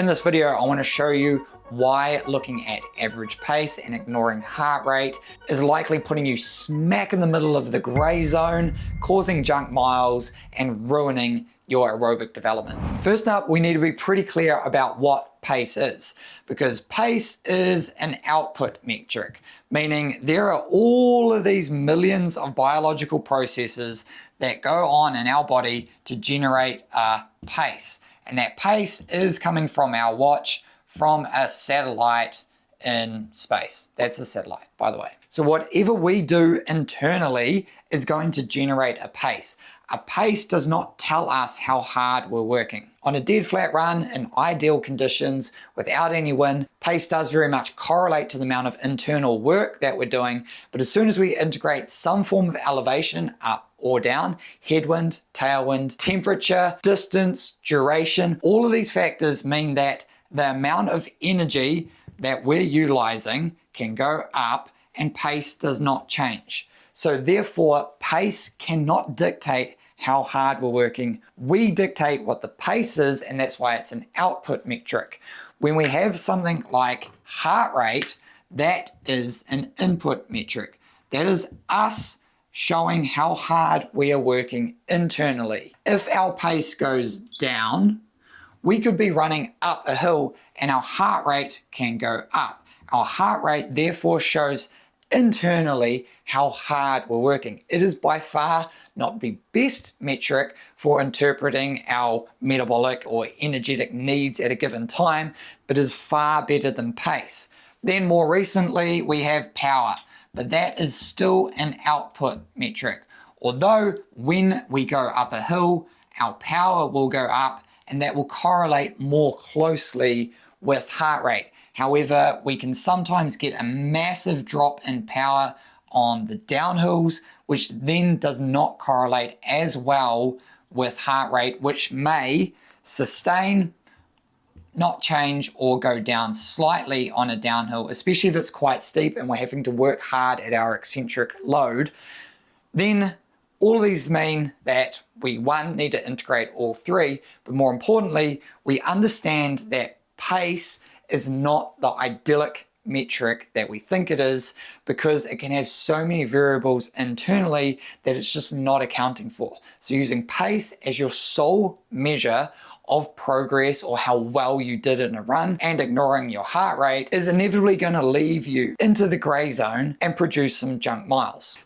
In this video, I want to show you why looking at average pace and ignoring heart rate is likely putting you smack in the middle of the gray zone, causing junk miles and ruining your aerobic development. First up, we need to be pretty clear about what pace is, because pace is an output metric, meaning there are all of these millions of biological processes that go on in our body to generate a pace. And that pace is coming from our watch, from a satellite in space. That's a satellite, by the way. So whatever we do internally is going to generate a pace. A pace does not tell us how hard we're working. On a dead flat run in ideal conditions without any wind, pace does very much correlate to the amount of internal work that we're doing. But as soon as we integrate some form of elevation up or down, headwind, tailwind, temperature, distance, duration, all of these factors mean that the amount of energy that we're utilizing can go up and pace does not change. So therefore, pace cannot dictate how hard we're working. We dictate what the pace is, and that's why it's an output metric. When we have something like heart rate, that is an input metric. That is us showing how hard we are working internally. If our pace goes down, we could be running up a hill and our heart rate can go up. Our heart rate therefore shows internally how hard we're working. It is by far not the best metric for interpreting our metabolic or energetic needs at a given time, but is far better than pace. Then more recently, we have power, but that is still an output metric. Although when we go up a hill, our power will go up, and that will correlate more closely with heart rate. However, we can sometimes get a massive drop in power on the downhills, which then does not correlate as well with heart rate, which may sustain, not change, or go down slightly on a downhill, especially if it's quite steep and we're having to work hard at our eccentric load. Then all of these mean that we, one, need to integrate all three, but more importantly, we understand that pace is not the idyllic metric that we think it is, because it can have so many variables internally that it's just not accounting for. So using pace as your sole measure of progress or how well you did in a run and ignoring your heart rate is inevitably going to leave you into the gray zone and produce some junk miles.